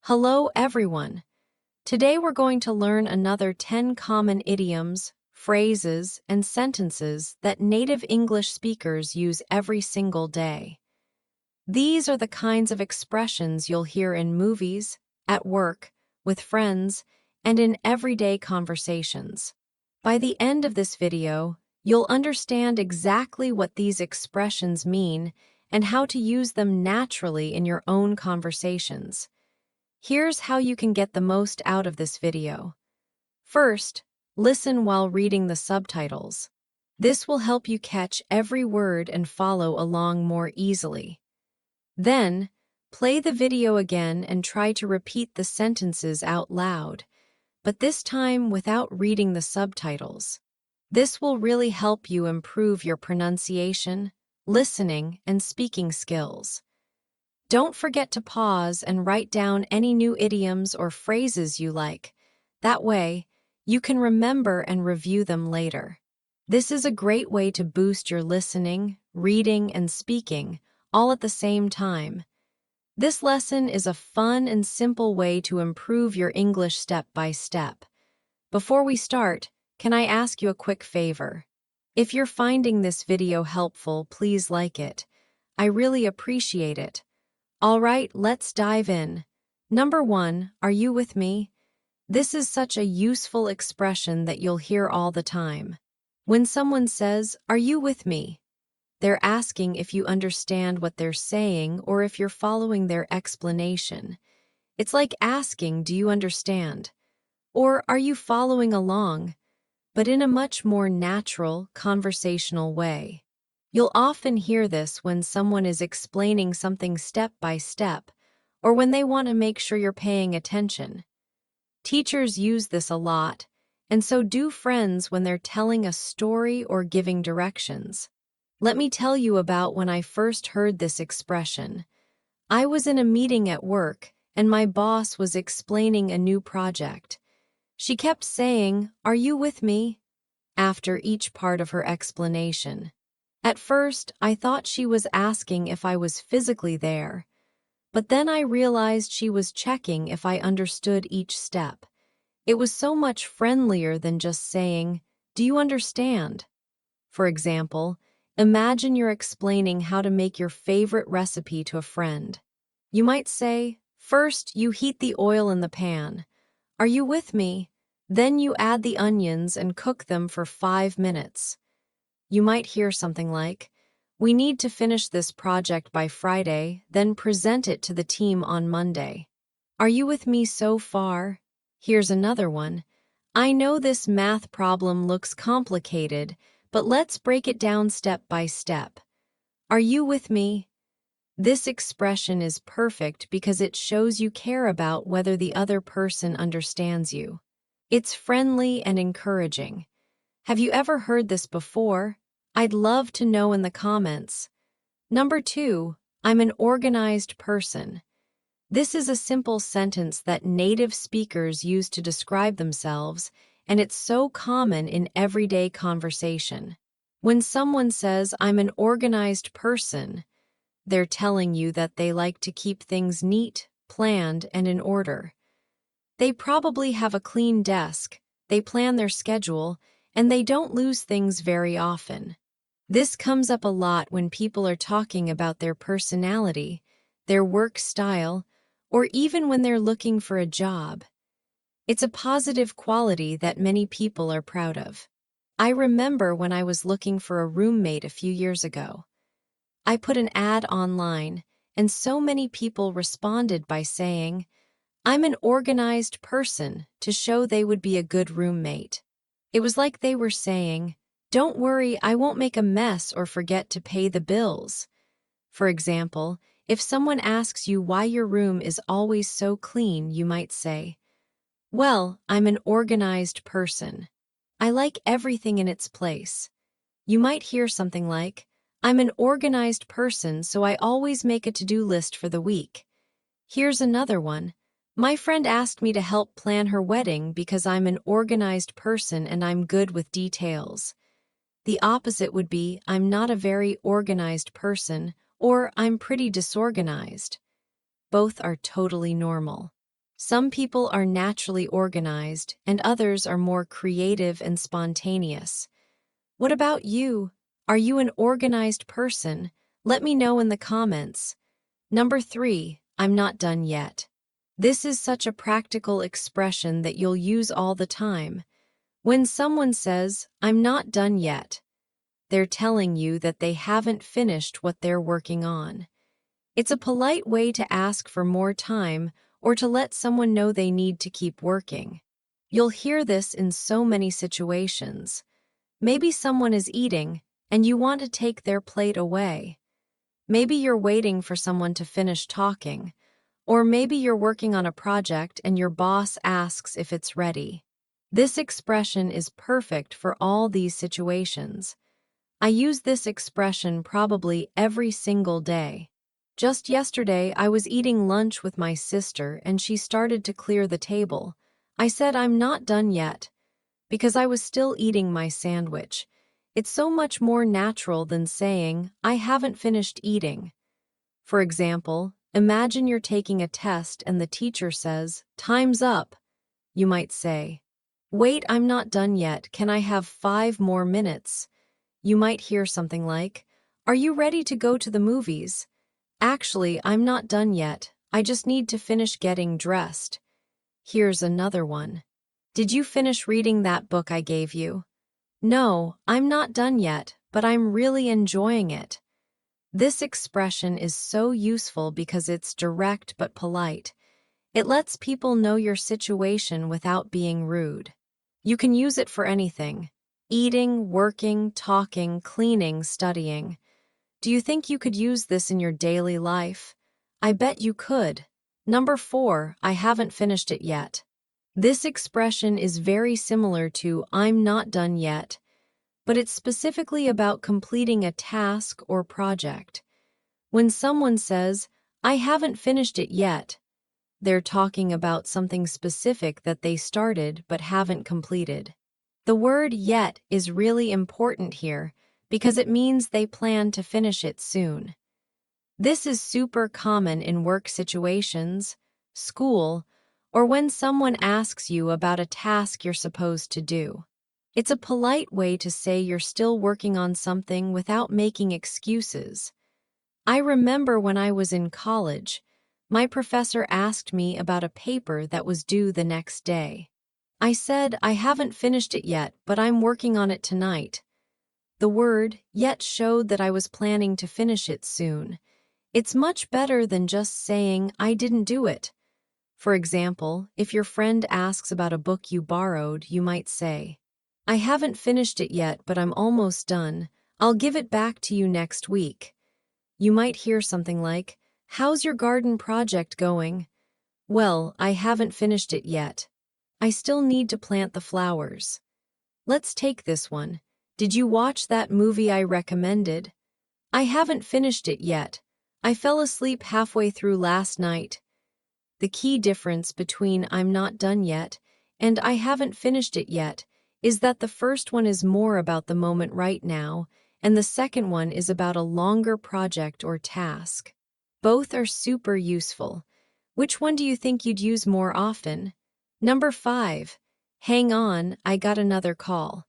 Hello, everyone. Today we're going to learn another 10 common idioms, phrases, and sentences that native English speakers use every single day. These are the kinds of expressions you'll hear in movies, at work, with friends, and in everyday conversations. By the end of this video, you'll understand exactly what these expressions mean and how to use them naturally in your own conversations. Here's how you can get the most out of this video. First, listen while reading the subtitles. This will help you catch every word and follow along more easily. Then, play the video again and try to repeat the sentences out loud, but this time without reading the subtitles. This will really help you improve your pronunciation, listening, and speaking skills. Don't forget to pause and write down any new idioms or phrases you like. That way, you can remember and review them later. This is a great way to boost your listening, reading, and speaking, all at the same time. This lesson is a fun and simple way to improve your English step by step. Before we start, can I ask you a quick favor? If you're finding this video helpful, please like it. I really appreciate it. All right, let's dive in. Number 1, are you with me? This is such a useful expression that you'll hear all the time. When someone says, "Are you with me?" they're asking if you understand what they're saying or if you're following their explanation. It's like asking, "Do you understand?" or "Are you following along?" but in a much more natural, conversational way. You'll often hear this when someone is explaining something step by step, or when they want to make sure you're paying attention. Teachers use this a lot, and so do friends when they're telling a story or giving directions. Let me tell you about when I first heard this expression. I was in a meeting at work, and my boss was explaining a new project. She kept saying, "Are you with me?" after each part of her explanation. At first, I thought she was asking if I was physically there, but then I realized she was checking if I understood each step. It was so much friendlier than just saying, "Do you understand?" For example, imagine you're explaining how to make your favorite recipe to a friend. You might say, "First, you heat the oil in the pan. Are you with me?" Then you add the onions and cook them for 5 minutes. You might hear something like, "We need to finish this project by Friday, then present it to the team on Monday." Are you with me so far? Here's another one. I know this math problem looks complicated, but let's break it down step by step. Are you with me? This expression is perfect because it shows you care about whether the other person understands you. It's friendly and encouraging. Have you ever heard this before? I'd love to know in the comments. Number 2, I'm an organized person. This is a simple sentence that native speakers use to describe themselves, and it's so common in everyday conversation. When someone says, "I'm an organized person," they're telling you that they like to keep things neat, planned, and in order. They probably have a clean desk, they plan their schedule, and they don't lose things very often. This comes up a lot when people are talking about their personality, their work style, or even when they're looking for a job. It's a positive quality that many people are proud of. I remember when I was looking for a roommate a few years ago. I put an ad online, and so many people responded by saying, "I'm an organized person," to show they would be a good roommate. It was like they were saying, "Don't worry, I won't make a mess or forget to pay the bills." For example, if someone asks you why your room is always so clean, you might say, "Well, I'm an organized person. I like everything in its place." You might hear something like, "I'm an organized person, so I always make a to-do list for the week." Here's another one. My friend asked me to help plan her wedding because I'm an organized person and I'm good with details. The opposite would be, "I'm not a very organized person," or "I'm pretty disorganized." Both are totally normal. Some people are naturally organized, and others are more creative and spontaneous. What about you? Are you an organized person? Let me know in the comments. Number 3, I'm not done yet. This is such a practical expression that you'll use all the time. When someone says, I'm not done yet, they're telling you that they haven't finished what they're working on. It's a polite way to ask for more time or to let someone know they need to keep working. You'll hear this in so many situations. Maybe someone is eating and you want to take their plate away. Maybe you're waiting for someone to finish talking. Or maybe you're working on a project and your boss asks if it's ready. This expression is perfect for all these situations. I use this expression probably every single day. Just yesterday, I was eating lunch with my sister and she started to clear the table. I said I'm not done yet, because I was still eating my sandwich. It's so much more natural than saying, I haven't finished eating. For example, imagine you're taking a test and the teacher says, time's up. You might say, wait, I'm not done yet. Can I have 5 more minutes? You might hear something like, are you ready to go to the movies? Actually, I'm not done yet. I just need to finish getting dressed. Here's another one. Did you finish reading that book I gave you? No, I'm not done yet, but I'm really enjoying it. This expression is so useful because it's direct but polite. It lets people know your situation without being rude. You can use it for anything: eating, working, talking, cleaning, studying. Do you think you could use this in your daily life? I bet you could. Number 4, I haven't finished it yet. This expression is very similar to I'm not done yet, but it's specifically about completing a task or project. When someone says, I haven't finished it yet, they're talking about something specific that they started but haven't completed. The word yet is really important here because it means they plan to finish it soon. This is super common in work situations, school, or when someone asks you about a task you're supposed to do. It's a polite way to say you're still working on something without making excuses. I remember when I was in college, my professor asked me about a paper that was due the next day. I said, I haven't finished it yet, but I'm working on it tonight. The word yet showed that I was planning to finish it soon. It's much better than just saying, I didn't do it. For example, if your friend asks about a book you borrowed, you might say, I haven't finished it yet, but I'm almost done. I'll give it back to you next week. You might hear something like, how's your garden project going? Well, I haven't finished it yet. I still need to plant the flowers. Let's take this one. Did you watch that movie I recommended? I haven't finished it yet. I fell asleep halfway through last night. The key difference between I'm not done yet and I haven't finished it yet is that the first one is more about the moment right now, and the second one is about a longer project or task. Both are super useful. Which one do you think you'd use more often? Number 5. Hang on, I got another call.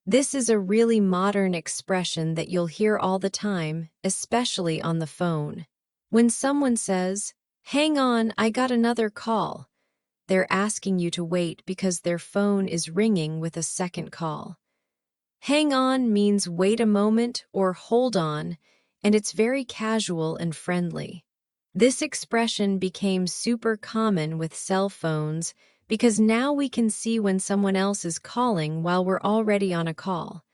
This is a really modern expression that you'll hear all the time, especially on the phone. When someone says, hang on, I got another call, they're asking you to wait because their phone is ringing with a second call. Hang on means wait a moment or hold on, and it's very casual and friendly. This expression became super common with cell phones because now we can see when someone else is calling while we're already on a call.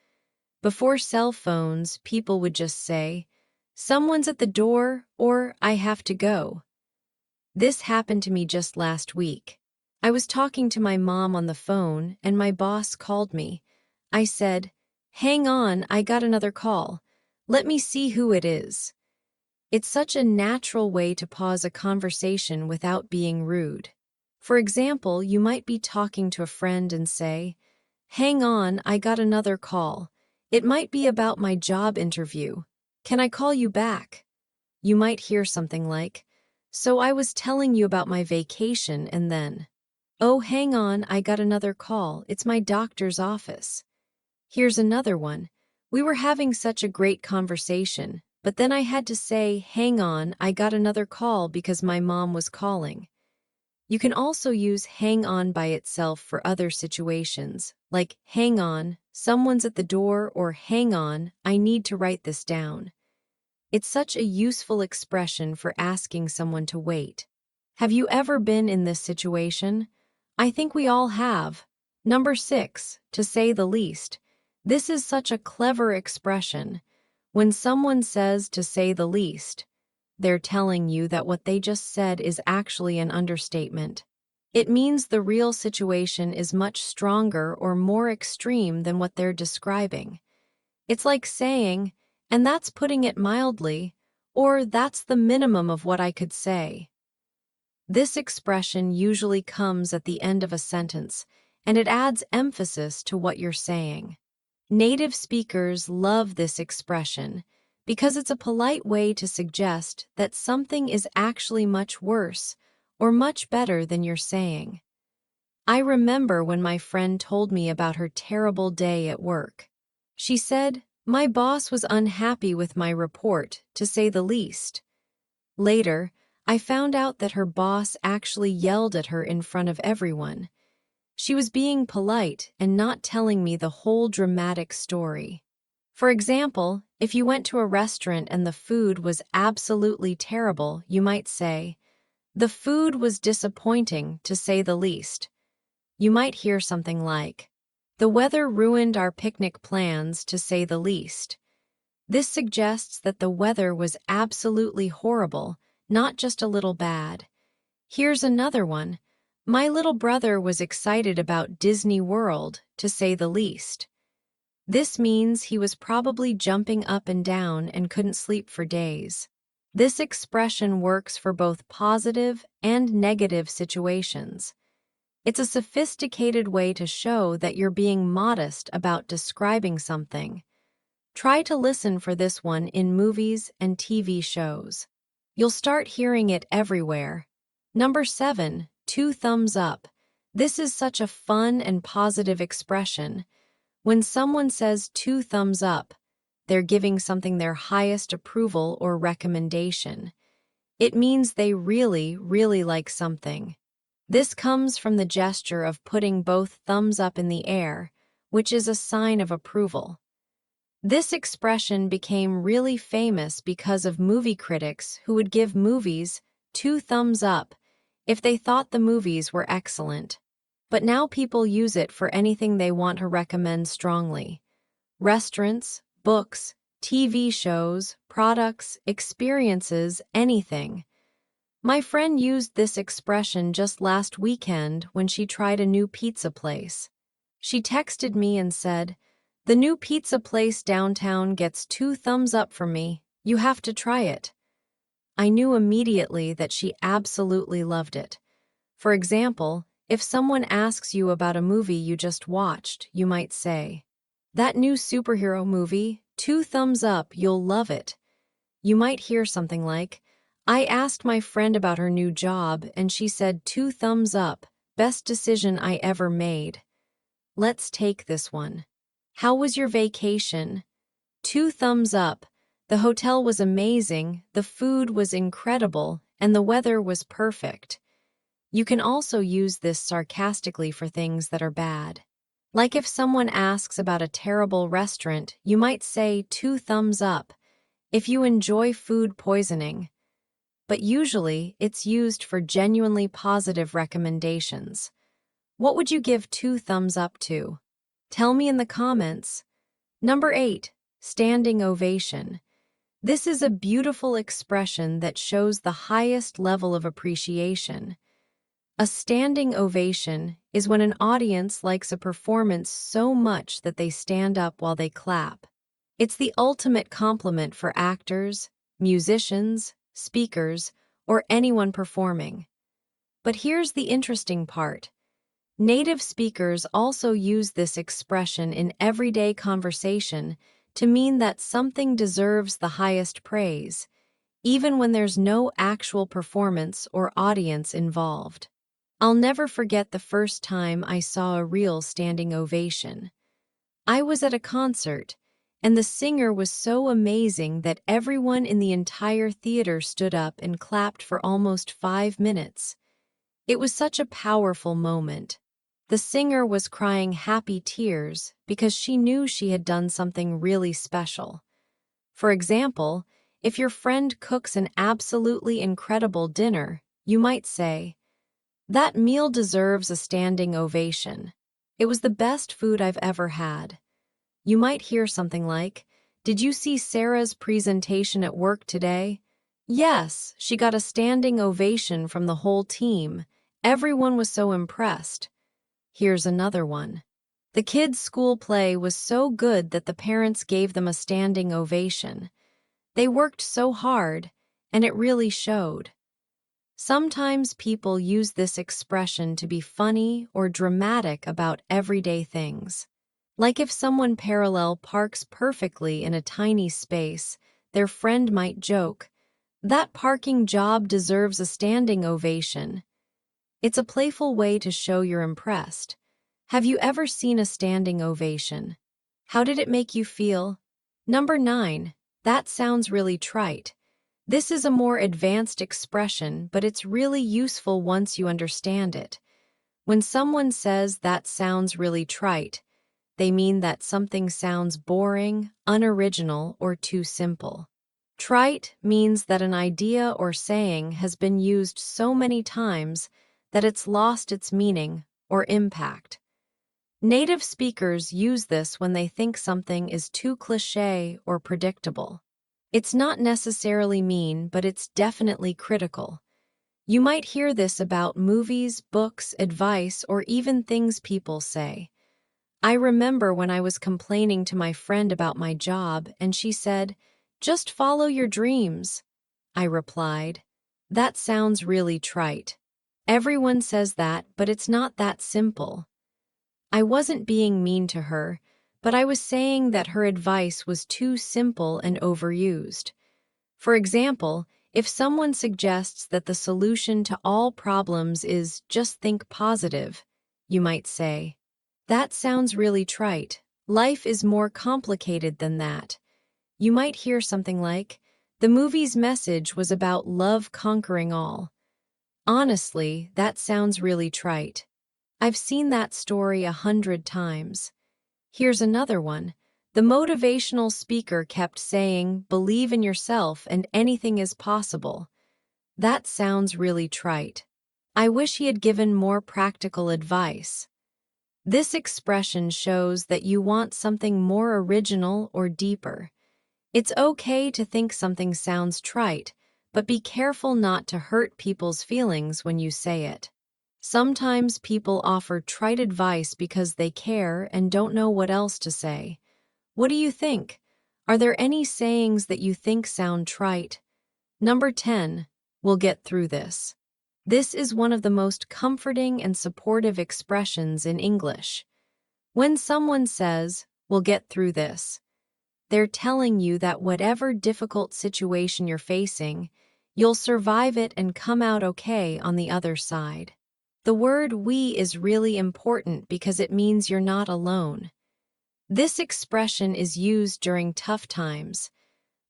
Before cell phones, people would just say, someone's at the door, or I have to go. This happened to me just last week. I was talking to my mom on the phone and my boss called me. I said, hang on, I got another call. Let me see who it is. It's such a natural way to pause a conversation without being rude. For example, you might be talking to a friend and say, hang on, I got another call. It might be about my job interview. Can I call you back? You might hear something like, So I was telling you about my vacation and then, oh, hang on, I got another call. It's my doctor's office. Here's another one. We were having such a great conversation, but then I had to say, hang on, I got another call because my mom was calling. You can also use hang on by itself for other situations, like hang on, someone's at the door, or hang on, I need to write this down. It's such a useful expression for asking someone to wait. Have you ever been in this situation? I think we all have. Number 6, to say the least. This is such a clever expression. When someone says to say the least, they're telling you that what they just said is actually an understatement. It means the real situation is much stronger or more extreme than what they're describing. It's like saying, and that's putting it mildly, or that's the minimum of what I could say. This expression usually comes at the end of a sentence, and it adds emphasis to what you're saying. Native speakers love this expression because it's a polite way to suggest that something is actually much worse or much better than you're saying. I remember when my friend told me about her terrible day at work. She said, "My boss was unhappy with my report, to say the least." Later, I found out that her boss actually yelled at her in front of everyone. She was being polite and not telling me the whole dramatic story. For example, if you went to a restaurant and the food was absolutely terrible, you might say, "The food was disappointing, to say the least." You might hear something like, "The weather ruined our picnic plans, to say the least." This suggests that the weather was absolutely horrible, not just a little bad. Here's another one. My little brother was excited about Disney World, to say the least. This means he was probably jumping up and down and couldn't sleep for days. This expression works for both positive and negative situations. It's a sophisticated way to show that you're being modest about describing something. Try to listen for this one in movies and TV shows. You'll start hearing it everywhere. Number 7, two thumbs up. This is such a fun and positive expression. When someone says two thumbs up, they're giving something their highest approval or recommendation. It means they really, really like something. This comes from the gesture of putting both thumbs up in the air, which is a sign of approval. This expression became really famous because of movie critics who would give movies two thumbs up if they thought the movies were excellent. But now people use it for anything they want to recommend strongly. Restaurants, books, TV shows, products, experiences, anything. My friend used this expression just last weekend when she tried a new pizza place. She texted me and said, "The new pizza place downtown gets two thumbs up from me. You have to try it." I knew immediately that she absolutely loved it. For example, if someone asks you about a movie you just watched, you might say, "That new superhero movie, two thumbs up, you'll love it." You might hear something like, "I asked my friend about her new job and she said two thumbs up, best decision I ever made." Let's take this one. How was your vacation? Two thumbs up. The hotel was amazing, the food was incredible, and the weather was perfect. You can also use this sarcastically for things that are bad. Like if someone asks about a terrible restaurant, you might say two thumbs up if you enjoy food poisoning. But usually, it's used for genuinely positive recommendations. What would you give two thumbs up to? Tell me in the comments. Number 8, standing ovation. This is a beautiful expression that shows the highest level of appreciation. A standing ovation is when an audience likes a performance so much that they stand up while they clap. It's the ultimate compliment for actors, musicians, speakers, or anyone performing. But here's the interesting part. Native speakers also use this expression in everyday conversation to mean that something deserves the highest praise, even when there's no actual performance or audience involved. I'll never forget the first time I saw a real standing ovation. I was at a concert, and the singer was so amazing that everyone in the entire theater stood up and clapped for almost 5 minutes. It was such a powerful moment. The singer was crying happy tears because she knew she had done something really special. For example, if your friend cooks an absolutely incredible dinner, you might say, "That meal deserves a standing ovation. It was the best food I've ever had." You might hear something like, "Did you see Sarah's presentation at work today?" Yes, she got a standing ovation from the whole team. Everyone was so impressed. Here's another one. The kids' school play was so good that the parents gave them a standing ovation. They worked so hard, and it really showed. Sometimes people use this expression to be funny or dramatic about everyday things. Like if someone parallel parks perfectly in a tiny space, their friend might joke, "That parking job deserves a standing ovation." It's a playful way to show you're impressed. Have you ever seen a standing ovation? How did it make you feel? Number 9. That sounds really trite. This is a more advanced expression, but it's really useful once you understand it. When someone says that sounds really trite, they mean that something sounds boring, unoriginal, or too simple. Trite means that an idea or saying has been used so many times that it's lost its meaning or impact. Native speakers use this when they think something is too cliché or predictable. It's not necessarily mean, but it's definitely critical. You might hear this about movies, books, advice, or even things people say. I remember when I was complaining to my friend about my job, and she said, "Just follow your dreams." I replied, "That sounds really trite. Everyone says that, but it's not that simple." I wasn't being mean to her, but I was saying that her advice was too simple and overused. For example, if someone suggests that the solution to all problems is just think positive, you might say, "That sounds really trite. Life is more complicated than that." You might hear something like, "The movie's message was about love conquering all." Honestly, that sounds really trite. I've seen that story 100 times. Here's another one. The motivational speaker kept saying, "Believe in yourself and anything is possible." That sounds really trite. I wish he had given more practical advice. This expression shows that you want something more original or deeper. It's okay to think something sounds trite, but be careful not to hurt people's feelings when you say it. Sometimes people offer trite advice because they care and don't know what else to say. What do you think? Are there any sayings that you think sound trite? Number 10. We'll get through this. This is one of the most comforting and supportive expressions in English. When someone says, "We'll get through this," they're telling you that whatever difficult situation you're facing, you'll survive it and come out okay on the other side. The word "we" is really important because it means you're not alone. This expression is used during tough times,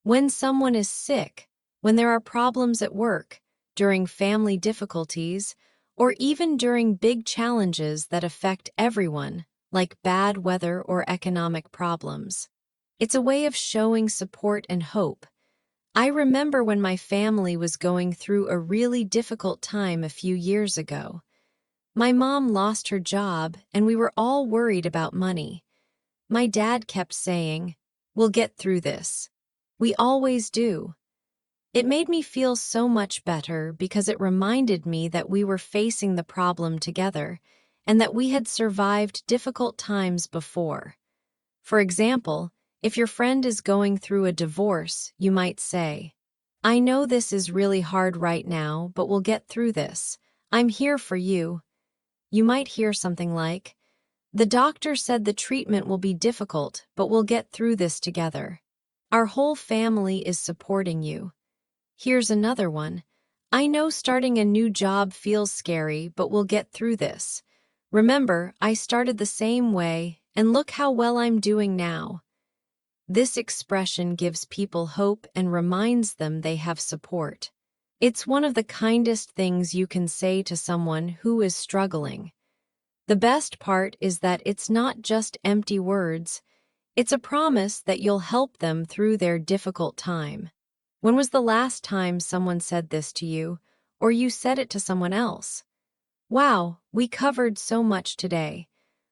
when someone is sick, when there are problems at work, during family difficulties, or even during big challenges that affect everyone, like bad weather or economic problems. It's a way of showing support and hope. I remember when my family was going through a really difficult time a few years ago. My mom lost her job, and we were all worried about money. My dad kept saying, "We'll get through this." We always do. It made me feel so much better because it reminded me that we were facing the problem together and that we had survived difficult times before. For example, if your friend is going through a divorce, you might say, "I know this is really hard right now, but we'll get through this. I'm here for you." You might hear something like, "The doctor said the treatment will be difficult, but we'll get through this together. Our whole family is supporting you." Here's another one. I know starting a new job feels scary, but we'll get through this. Remember, I started the same way, and look how well I'm doing now. This expression gives people hope and reminds them they have support. It's one of the kindest things you can say to someone who is struggling. The best part is that it's not just empty words, it's a promise that you'll help them through their difficult time. When was the last time someone said this to you, or you said it to someone else? Wow, we covered so much today.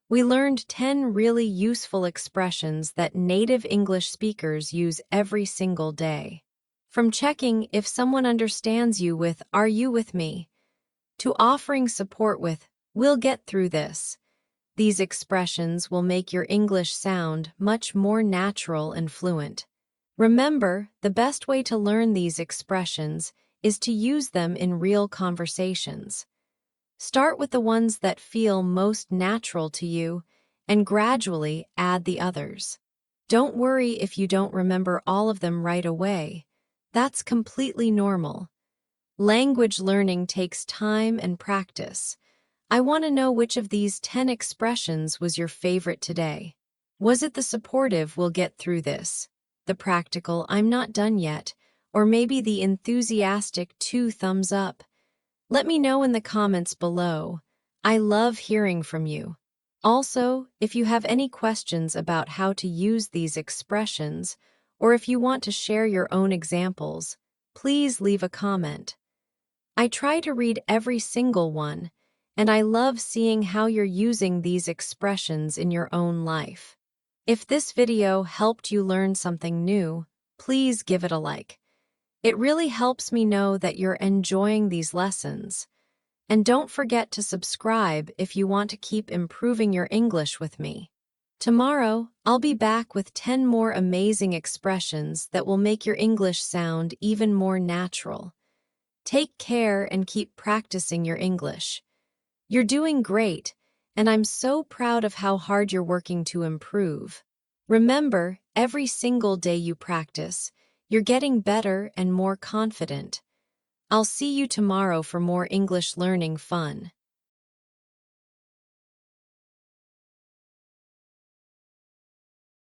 We learned 10 really useful expressions that native English speakers use every single day. From checking if someone understands you with, "Are you with me?" to offering support with, "We'll get through this." These expressions will make your English sound much more natural and fluent. Remember, the best way to learn these expressions is to use them in real conversations. Start with the ones that feel most natural to you and gradually add the others. Don't worry if you don't remember all of them right away. That's completely normal. Language learning takes time and practice. I want to know which of these 10 expressions was your favorite today. Was it the supportive "we'll get through this," the practical "I'm not done yet," or maybe the enthusiastic 2 thumbs up? Let me know in the comments below. I love hearing from you. Also, if you have any questions about how to use these expressions, or if you want to share your own examples, please leave a comment. I try to read every single one, and I love seeing how you're using these expressions in your own life. If this video helped you learn something new, please give it a like. It really helps me know that you're enjoying these lessons. And don't forget to subscribe if you want to keep improving your English with me. Tomorrow, I'll be back with 10 more amazing expressions that will make your English sound even more natural. Take care and keep practicing your English. You're doing great, and I'm so proud of how hard you're working to improve. Remember, every single day you practice, you're getting better and more confident. I'll see you tomorrow for more English learning fun.